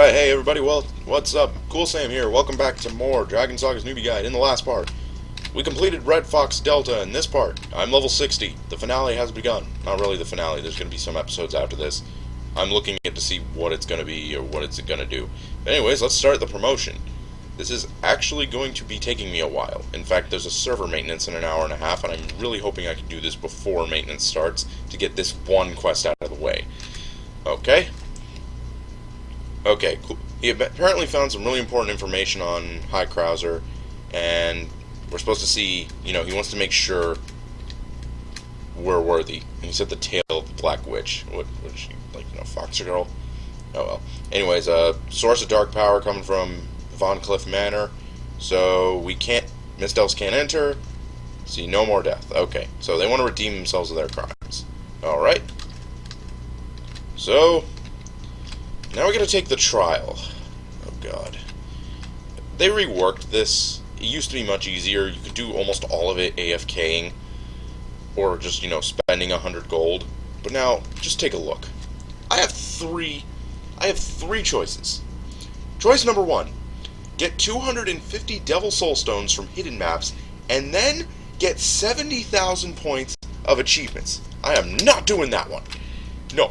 Alright, hey everybody, well, what's up? Cool Sam here. Welcome back to more Dragon Saga's Newbie Guide. In the last part, we completed Red Fox Delta. In this part, I'm level 60. The finale has begun. Not really the finale, there's going to be some episodes after this. I'm looking at to see what it's going to be or what it's going to do. But anyways, let's start the promotion. This is actually going to be taking me a while. In fact, there's a server maintenance in an hour and a half, and I'm really hoping I can do this before maintenance starts to get this one quest out of the way. Okay, cool. He apparently found some really important information on High Krauser, and we're supposed to see, he wants to make sure we're worthy. And he said the tail of the Black Witch. What is she, Fox Girl? Oh well. Anyways, source of dark power coming from Von Cliff Manor, so Miss Elves can't enter, see no more death. Okay, so they want to redeem themselves of their crimes. Alright. So, now we gotta take the trial. Oh god. They reworked this. It used to be much easier. You could do almost all of it AFKing, or just, spending 100 gold. But now, just take a look. I have three choices. Choice number 1. Get 250 Devil Soul Stones from hidden maps, and then get 70,000 points of achievements. I am not doing that one. No.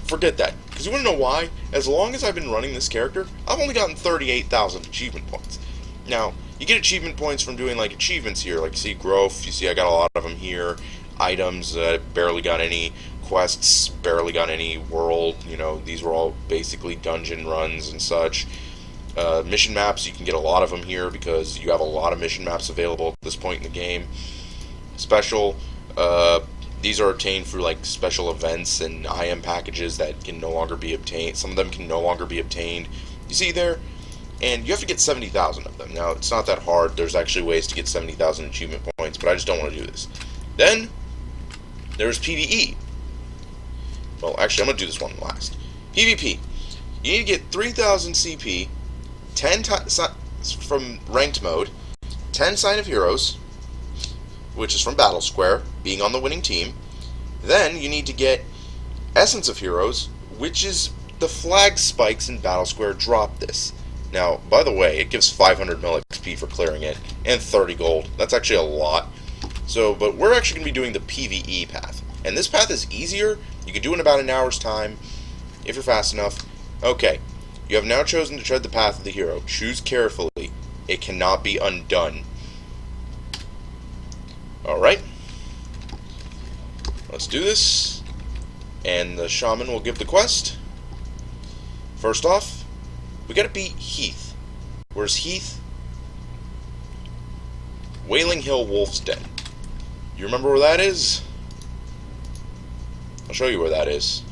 Forget that. Because you want to know why? As long as I've been running this character, I've only gotten 38,000 achievement points. Now, you get achievement points from doing, achievements here. Like, see, growth, you see I got a lot of them here. Items, barely got any. Quests, barely got any. World, these were all basically dungeon runs and such. Mission maps, you can get a lot of them here because you have a lot of mission maps available at this point in the game. Special, these are obtained through special events and IM packages that can no longer be obtained. Some of them can no longer be obtained. You see there? And you have to get 70,000 of them. Now, it's not that hard. There's actually ways to get 70,000 achievement points, but I just don't want to do this. Then, there's PvE. Well, actually, I'm going to do this one last. PvP. You need to get 3,000 CP, 10 from ranked mode, 10 Sign of Heroes, which is from Battle Square, being on the winning team. Then you need to get Essence of Heroes, which is the flag spikes in Battle Square drop this. Now, by the way, it gives 500 mil XP for clearing it, and 30 gold. That's actually a lot. So, but we're actually going to be doing the PvE path. And this path is easier. You can do it in about an hour's time, if you're fast enough. Okay, you have now chosen to tread the path of the hero. Choose carefully. It cannot be undone. Alright. Let's do this. And the shaman will give the quest. First off, we gotta beat Heath. Where's Heath? Wailing Hill Wolf's Den. You remember where that is? I'll show you where that is.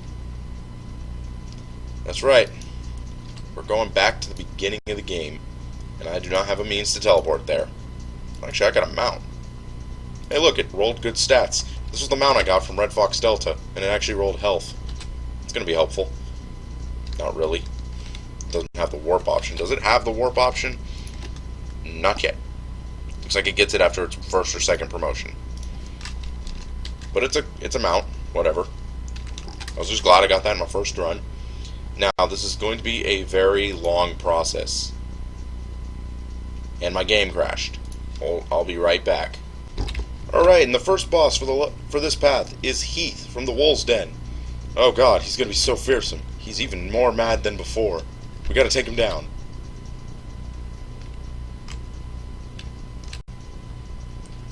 That's right. We're going back to the beginning of the game. And I do not have a means to teleport there. Actually, I got a mount. Hey look, it rolled good stats. This was the mount I got from Red Fox Delta, and it actually rolled health. It's going to be helpful. Not really. It doesn't have the warp option. Does it have the warp option? Not yet. Looks like it gets it after its first or second promotion. But it's a mount. Whatever. I was just glad I got that in my first run. Now, this is going to be a very long process. And my game crashed. I'll be right back. Alright, and the first boss for this path is Heath from the Wolf's Den. Oh god, he's gonna be so fearsome. He's even more mad than before. We gotta take him down.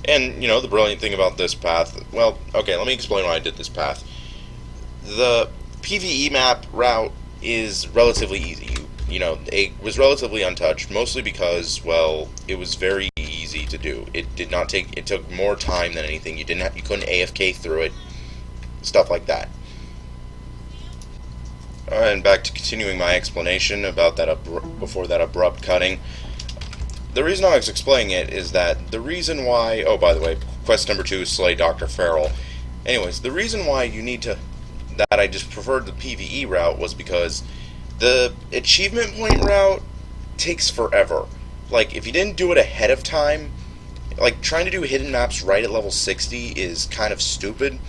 And, the brilliant thing about this path... Well, okay, let me explain why I did this path. The PvE map route is relatively easy. It was relatively untouched, mostly because, well, it was very easy to do. It took more time than anything. You couldn't AFK through it, stuff like that. And back to continuing my explanation about that before that abrupt cutting. The reason I was explaining it is that the reason why... Oh, by the way, quest number 2 is slay Dr. Farrell. Anyways, the reason why you need to... that I just preferred the PvE route was because the achievement point route takes forever. If you didn't do it ahead of time, trying to do hidden maps right at level 60 is kind of stupid.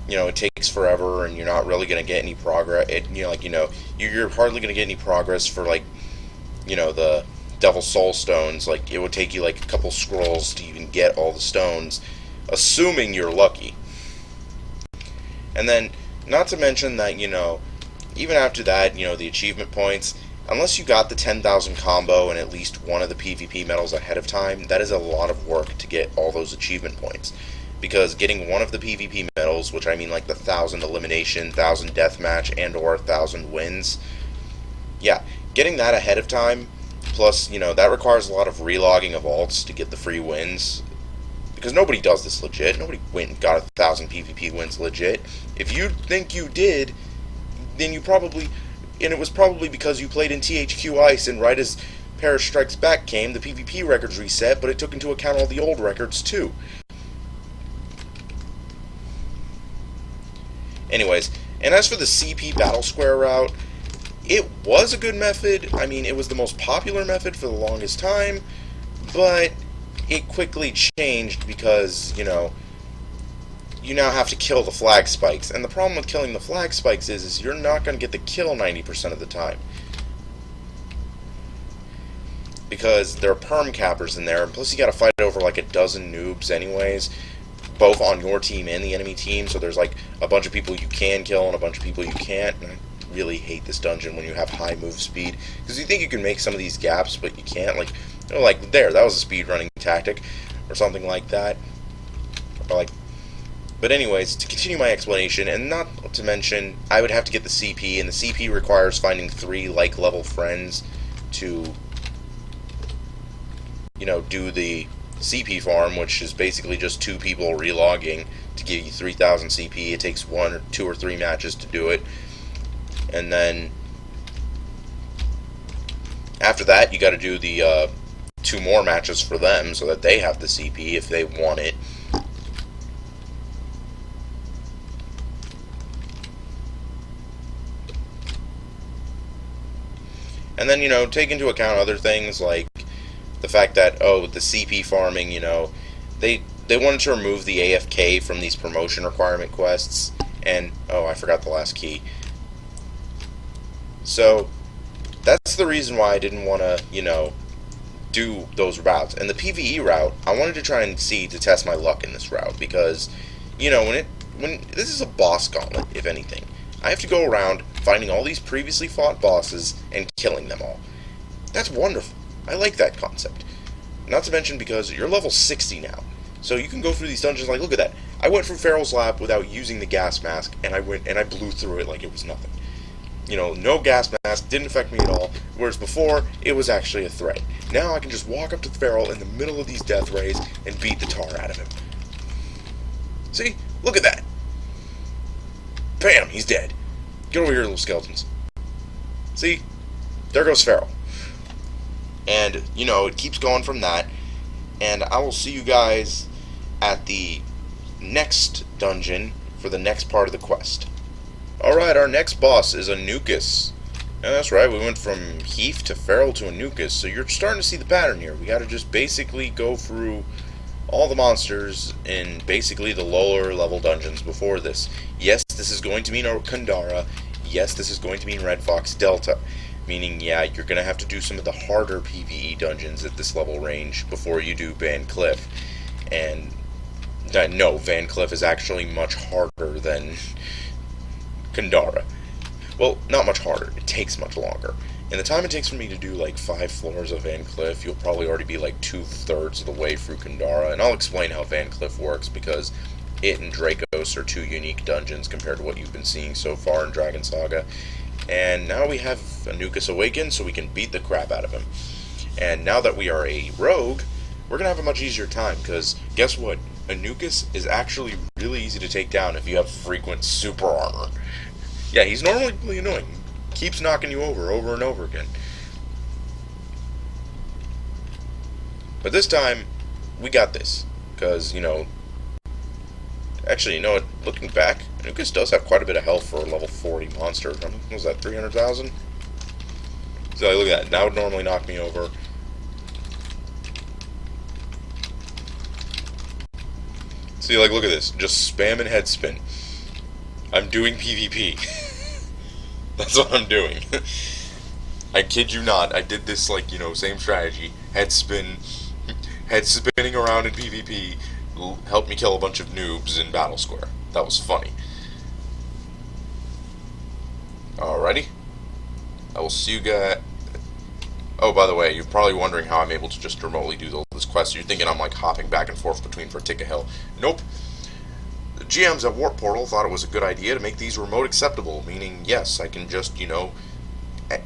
it takes forever, and you're not really going to get any progress. You're hardly going to get any progress for, like, the Devil Soul Stones. Like, it would take you, like, a couple scrolls to even get all the stones, assuming you're lucky. And then, not to mention that, even after that, the achievement points, unless you got the 10,000 combo and at least one of the PvP medals ahead of time, that is a lot of work to get all those achievement points. Because getting one of the PvP medals, which I mean like the 1,000 elimination, 1,000 deathmatch, and or 1,000 wins, yeah, getting that ahead of time, plus, that requires a lot of relogging of alts to get the free wins. Because nobody does this legit. Nobody went and got 1,000 PvP wins legit. If you think you did, then you probably... And it was probably because you played in THQ Ice, and right as Paris Strikes Back came, the PvP records reset, but it took into account all the old records, too. Anyways, and as for the CP Battle Square route, it was a good method. I mean, it was the most popular method for the longest time, but it quickly changed because, you now have to kill the flag spikes. And the problem with killing the flag spikes is you're not going to get the kill 90% of the time. Because there are perm cappers in there, and plus you got to fight over like a dozen noobs anyways, both on your team and the enemy team, so there's like a bunch of people you can kill and a bunch of people you can't. And I really hate this dungeon when you have high move speed, because you think you can make some of these gaps, but you can't. Like that was a speed running tactic, or something like that. Or like... But anyways, to continue my explanation, and not to mention, I would have to get the CP, and the CP requires finding 3 like-level friends to, do the CP farm, which is basically just 2 people relogging to give you 3,000 CP. It takes 1 or 2 or 3 matches to do it. And then, after that, you gotta do the 2 more matches for them, so that they have the CP if they want it. And then, take into account other things like the fact that, the CP farming, they wanted to remove the AFK from these promotion requirement quests, and, I forgot the last key. So, that's the reason why I didn't want to, do those routes. And the PvE route, I wanted to try and see to test my luck in this route, because, when this is a boss gauntlet, if anything. I have to go around finding all these previously fought bosses and killing them all. That's wonderful. I like that concept. Not to mention because you're level 60 now. So you can go through these dungeons like, look at that. I went through Farrell's Lab without using the gas mask, and I blew through it like it was nothing. No gas mask, didn't affect me at all, whereas before, it was actually a threat. Now I can just walk up to Farrell in the middle of these death rays and beat the tar out of him. See? Look at that. Bam! He's dead. Get over here, little skeletons. See? There goes Farrell. And, it keeps going from that. And I will see you guys at the next dungeon for the next part of the quest. Alright, our next boss is Anukas. And that's right, we went from Heath to Farrell to Anukas. So you're starting to see the pattern here. We gotta just basically go through all the monsters in basically the lower level dungeons before this. Yes, this is going to mean Kandara. Yes, this is going to mean Red Fox Delta. Meaning, yeah, you're going to have to do some of the harder PvE dungeons at this level range before you do Van Cliff. And, no, Van Cliff is actually much harder than Kandara. Well, not much harder. It takes much longer. In the time it takes for me to do like 5 floors of Van Cliff, you'll probably already be like 2/3 of the way through Kandara, and I'll explain how Van Cliff works, because it and Dracos are 2 unique dungeons compared to what you've been seeing so far in Dragon Saga. And now we have Anukas awakened, so we can beat the crap out of him. And now that we are a rogue, we're going to have a much easier time, because guess what? Anukas is actually really easy to take down if you have frequent super armor. Yeah, he's normally really annoying. Keeps knocking you over and over again. But this time, we got this. Because, actually, what? Looking back, Anukas does have quite a bit of health for a level 40 monster. What was that, 300,000? So, look at that. That would normally knock me over. See, look at this. Just spamming head spin. I'm doing PvP. That's what I'm doing. I kid you not, I did this, like, same strategy. Head spinning around in PvP helped me kill a bunch of noobs in Battle Square. That was funny. Alrighty. I will see you guys. Oh, by the way, you're probably wondering how I'm able to just remotely do all this quest. You're thinking I'm, like, hopping back and forth between Vertica Hill. Nope. The GMs at Warp Portal thought it was a good idea to make these remote acceptable, meaning, yes, I can just,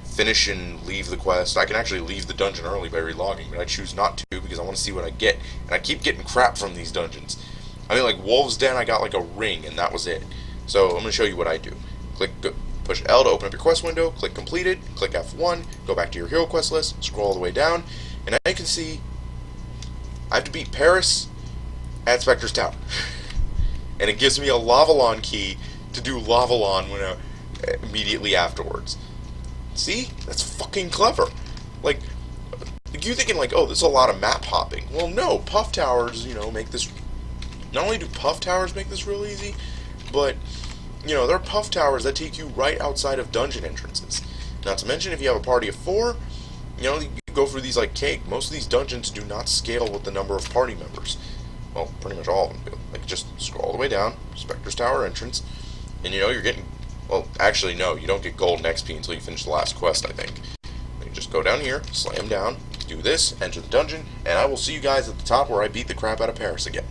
finish and leave the quest. I can actually leave the dungeon early by relogging, but I choose not to because I want to see what I get. And I keep getting crap from these dungeons. I mean, like, Wolf's Den, I got, like, a ring, and that was it. So, I'm going to show you what I do. Push L to open up your quest window, click completed, click F1, go back to your hero quest list, scroll all the way down, and now you can see I have to beat Paris at Spectre's Tower. And it gives me a Lavalon key to do Lavalon immediately afterwards. See? That's fucking clever. Like you thinking like, oh, there's a lot of map hopping. Well, no, Puff Towers, make this. Not only do Puff Towers make this real easy, but there are Puff Towers that take you right outside of dungeon entrances. Not to mention, if you have a party of 4, you go through these like cake. Most of these dungeons do not scale with the number of party members. Well, pretty much all of them do. Like, just scroll all the way down, Spectre's Tower entrance, and you're getting. Well, actually, no, you don't get golden XP until you finish the last quest, I think. You just go down here, slam down, do this, enter the dungeon, and I will see you guys at the top where I beat the crap out of Paris again.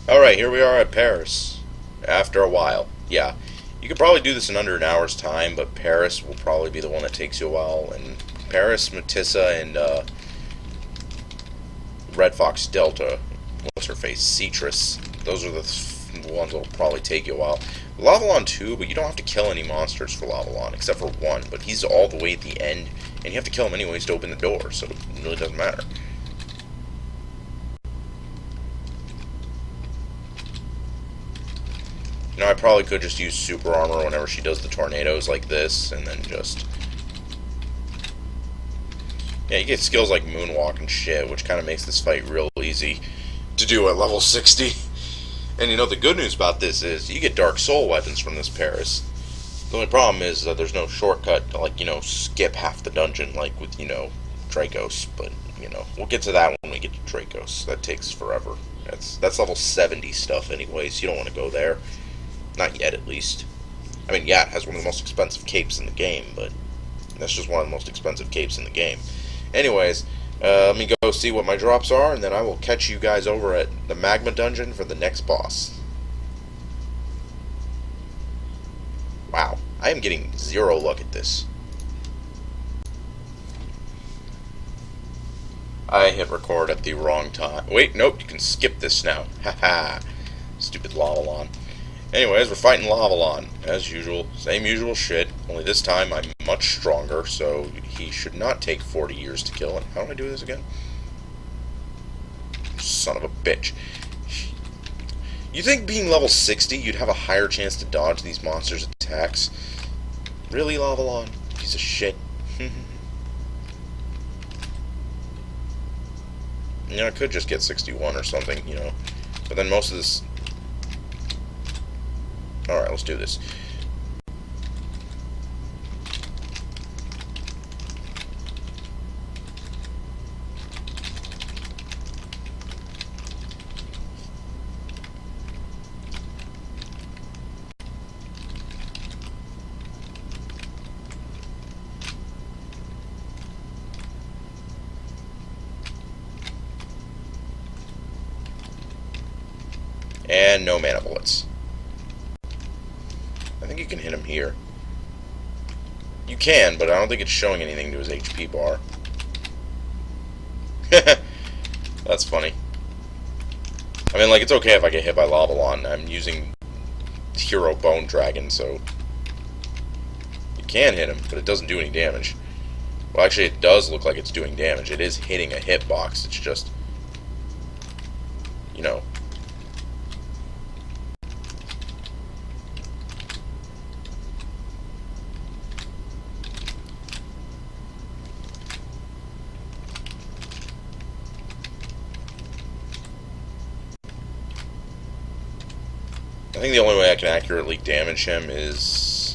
Alright, here we are at Paris. After a while. Yeah. You could probably do this in under an hour's time, but Paris will probably be the one that takes you a while. And Paris, Matissa, and Red Fox Delta, what's her face, Citrus, those are the ones that will probably take you a while. Lavalon too, but you don't have to kill any monsters for Lavalon, except for one, but he's all the way at the end, and you have to kill him anyways to open the door, so it really doesn't matter. I probably could just use super armor whenever she does the tornadoes like this, and then just... Yeah, you get skills like Moonwalk and shit, which kind of makes this fight real easy to do at level 60. And the good news about this is you get Dark Soul weapons from this Paris. The only problem is that there's no shortcut to, like, skip half the dungeon like with, Dracos. But, we'll get to that when we get to Dracos. That takes forever. That's level 70 stuff anyways. You don't want to go there. Not yet, at least. I mean, yeah, it has one of the most expensive capes in the game, but that's just one of the most expensive capes in the game. Anyways, let me go see what my drops are, and then I will catch you guys over at the Magma Dungeon for the next boss. Wow, I am getting 0 luck at this. I hit record at the wrong time. Wait, nope, you can skip this now. Haha, stupid Lavalon. Anyways, we're fighting Lavalon, as usual. Same usual shit, only this time I'm much stronger, so he should not take 40 years to kill. And how do I do this again? Son of a bitch. You think being level 60, you'd have a higher chance to dodge these monsters' attacks? Really, Lavalon? Piece of shit. I could just get 61 or something, But then most of this... Alright, let's do this. And no mana bullets. I think you can hit him here. You can, but I don't think it's showing anything to his HP bar. That's funny. I mean, like, it's okay if I get hit by Lavalon. I'm using Hero Bone Dragon, so... You can hit him, but it doesn't do any damage. Well, actually, it does look like it's doing damage. It is hitting a hitbox. It's just... I think the only way I can accurately damage him is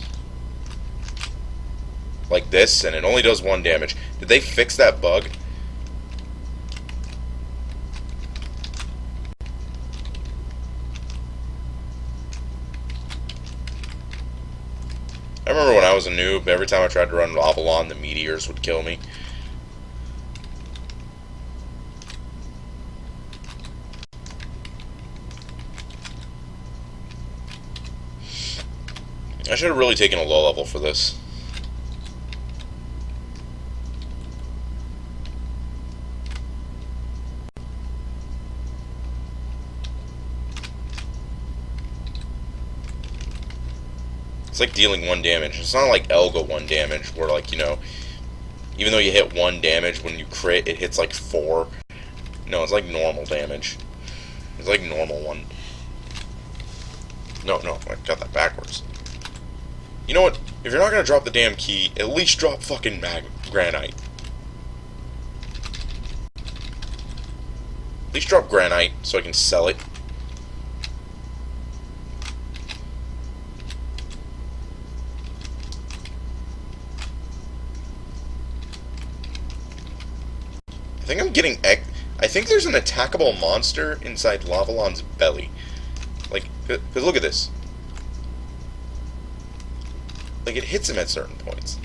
like this, and it only does 1 damage. Did they fix that bug? I remember when I was a noob, every time I tried to run Lavalon, the meteors would kill me. I should have really taken a low level for this. It's like dealing 1 damage. It's not like Elga 1 damage, where, like, you know, even though you hit 1 damage, when you crit, it hits like 4. No, it's like normal damage. It's like normal 1. No, I got that backwards. You know what? If you're not gonna drop the damn key, at least drop fucking granite. At least drop granite so I can sell it. I think I'm getting I think there's an attackable monster inside Lavalon's belly. Like, because look at this. Like, it hits him at certain points.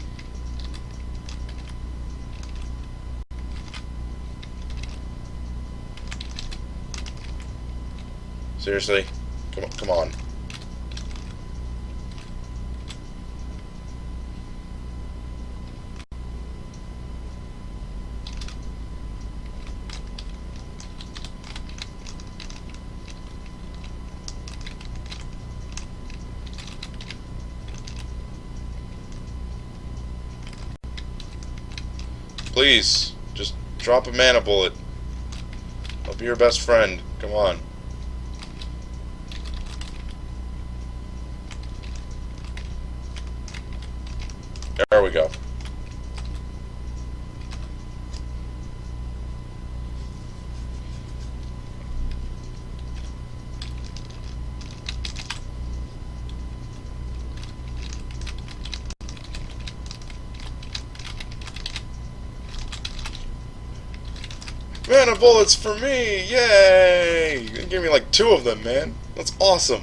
Seriously? Come on. Please, just drop a mana bullet. I'll be your best friend. Come on. There we go. Mana bullets for me! Yay! You gave me like 2 of them, man. That's awesome.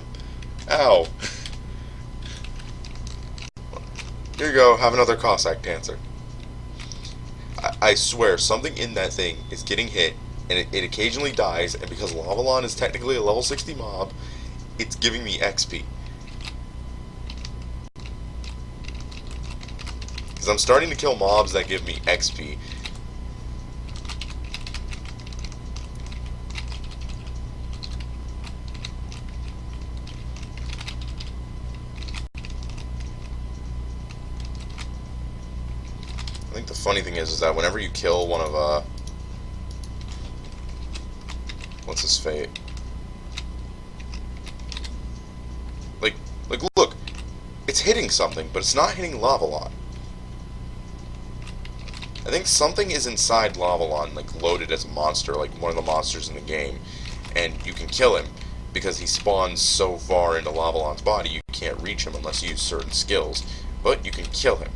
Ow. Here you go, have another Cossack Dancer. I swear, something in that thing is getting hit, and it occasionally dies, and because Lavalon is technically a level 60 mob, it's giving me XP. Because I'm starting to kill mobs that give me XP. I think the funny thing is that whenever you kill one of, what's his fate? Like, look, it's hitting something, but it's not hitting Lavalon. I think something is inside Lavalon, like, loaded as a monster, like one of the monsters in the game, and you can kill him, because he spawns so far into Lavalon's body, you can't reach him unless you use certain skills, but you can kill him.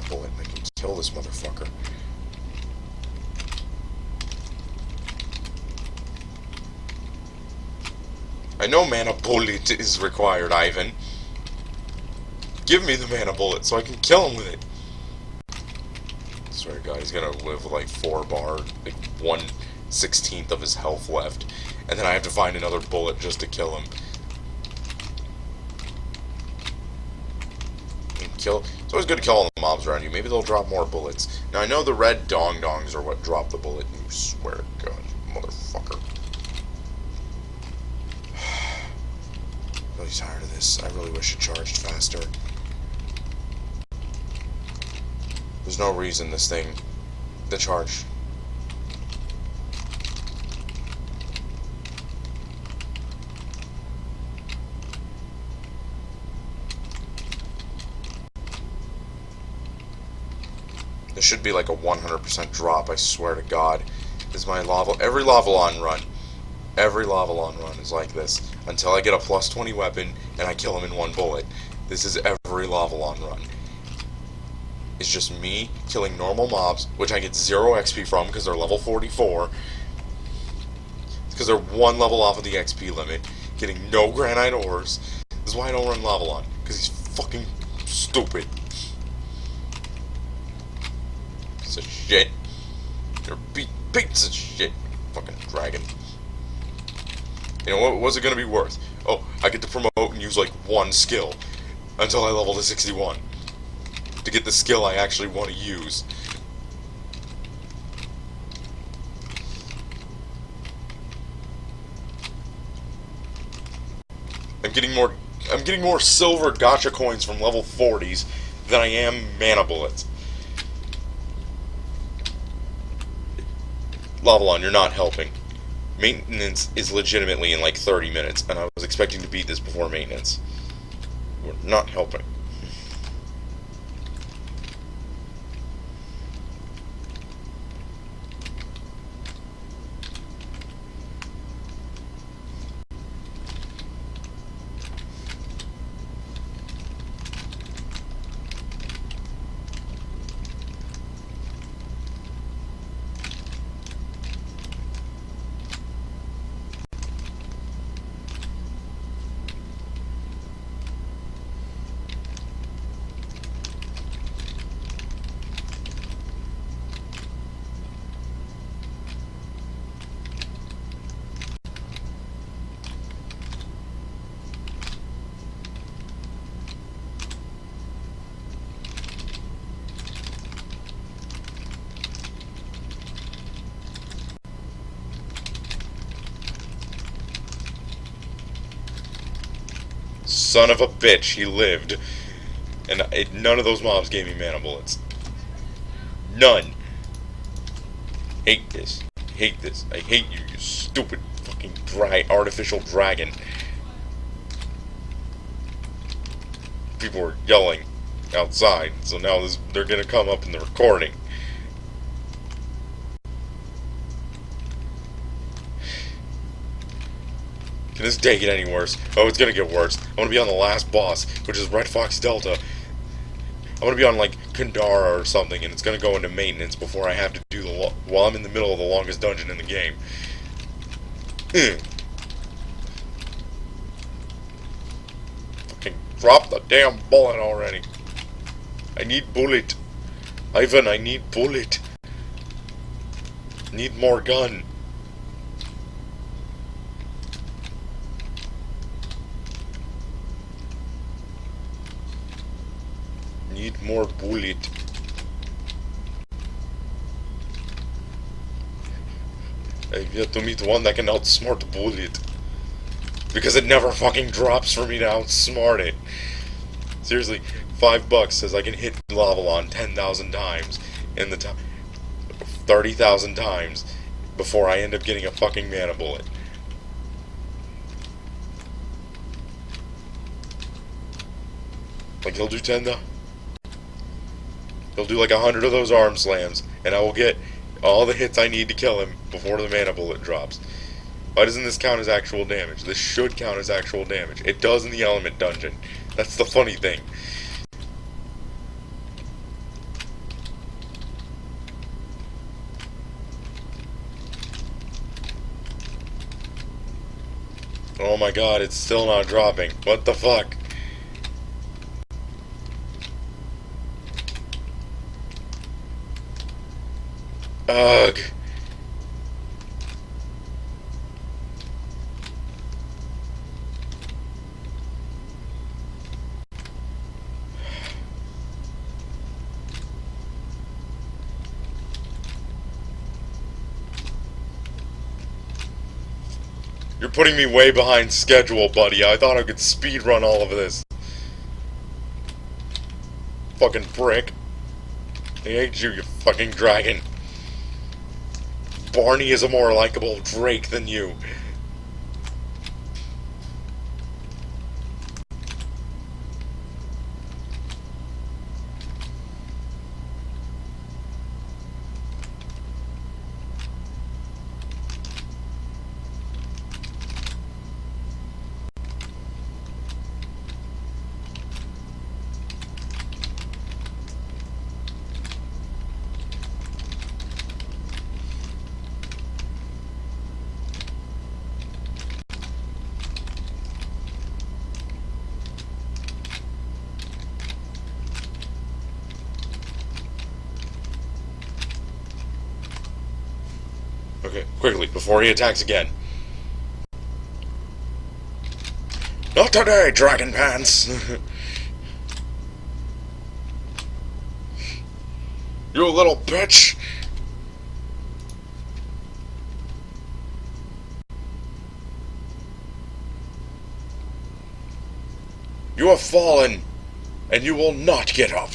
Bullet and I can kill this motherfucker. I know mana bullet is required, Ivan. Give me the mana bullet so I can kill him with it. I swear to God, he's gonna live with like 4 bar, like 1/16 of his health left, and then I have to find another bullet just to kill him. It's always good to kill all the mobs around you. Maybe they'll drop more bullets. Now, I know the red dong-dongs are what drop the bullet, and you swear to God, you motherfucker. I'm really tired of this. I really wish it charged faster. There's no reason this thing... The charge... There should be like a 100% drop, I swear to God. This is my every Lavalon run. Every Lavalon run is like this. Until I get a plus 20 weapon and I kill him in one bullet. This is every Lavalon run. It's just me killing normal mobs, which I get 0 XP from because they're level 44. Because they're one level off of the XP limit. Getting no granite ores. This is why I don't run Lavalon. Because he's fucking stupid. Piece of shit. You're a piece of shit. Fucking dragon. You know what was it gonna be worth? Oh, I get to promote and use like one skill until I level to 61 to get the skill I actually want to use. I'm getting more silver gacha coins from level 40s than I am mana bullets. Lavalon, you're not helping. Maintenance is legitimately in like 30 minutes, and I was expecting to beat this before maintenance. We're not helping. Son of a bitch, he lived. And none of those mobs gave me mana bullets. None. Hate this. Hate this. I hate you, you stupid fucking artificial dragon. People were yelling outside, so now they're gonna come up in the recording. Can this day get any worse? Oh, it's gonna get worse. I'm gonna be on the last boss, which is Red Fox Delta. I'm gonna be on like Kandara or something, and it's gonna go into maintenance before I have to do while I'm in the middle of the longest dungeon in the game. Fucking drop the damn bullet already. I need bullet. Ivan, I need bullet. Need more gun. Need more bullet. I've yet to meet one that can outsmart bullet. Because it never fucking drops for me to outsmart it. Seriously, $5 says I can hit Lavalon 10,000 times in the time 30,000 times before I end up getting a fucking mana bullet. Like he'll do 10 though. He'll do like 100 of those arm slams, and I will get all the hits I need to kill him before the mana bullet drops. Why doesn't this count as actual damage? This should count as actual damage. It does in the element dungeon. That's the funny thing. Oh my god, it's still not dropping. What the fuck? Ugh. You're putting me way behind schedule, buddy. I thought I could speedrun all of this. Fucking prick. I hate you, you fucking dragon. Barney is a more likable Drake than you. quickly, before he attacks again. Not today, Dragon Pants! You little bitch! You have fallen, and you will not get up.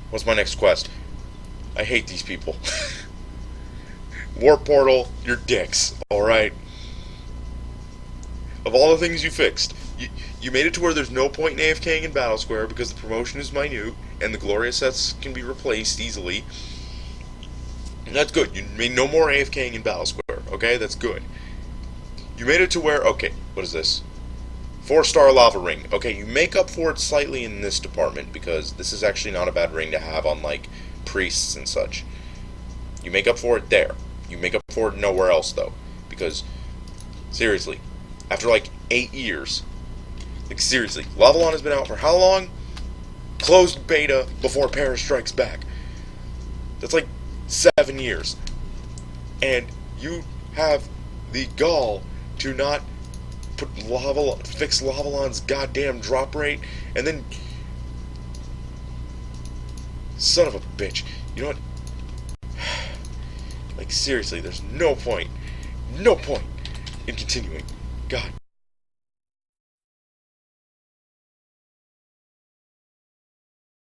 What's my next quest? I hate these people. Warp Portal, you're dicks, alright? Of all the things you fixed, you made it to where there's no point in AFKing in Battle Square because the promotion is minute, and the Gloria sets can be replaced easily. And that's good. You made no more AFKing in Battle Square, okay? That's good. You made it to where, okay, what is this? 4-star lava ring. Okay, you make up for it slightly in this department, because this is actually not a bad ring to have on, like, priests and such. You make up for it there. You make up for it nowhere else, though. Because, seriously, after, like, 8 years, like, seriously, Lavalon has been out for how long? Closed beta before Paris Strikes Back. That's, like, 7 years. And you have the gall to not fix Lavalon's goddamn drop rate, and then, son of a bitch, you know what, like, seriously, there's no point in continuing, god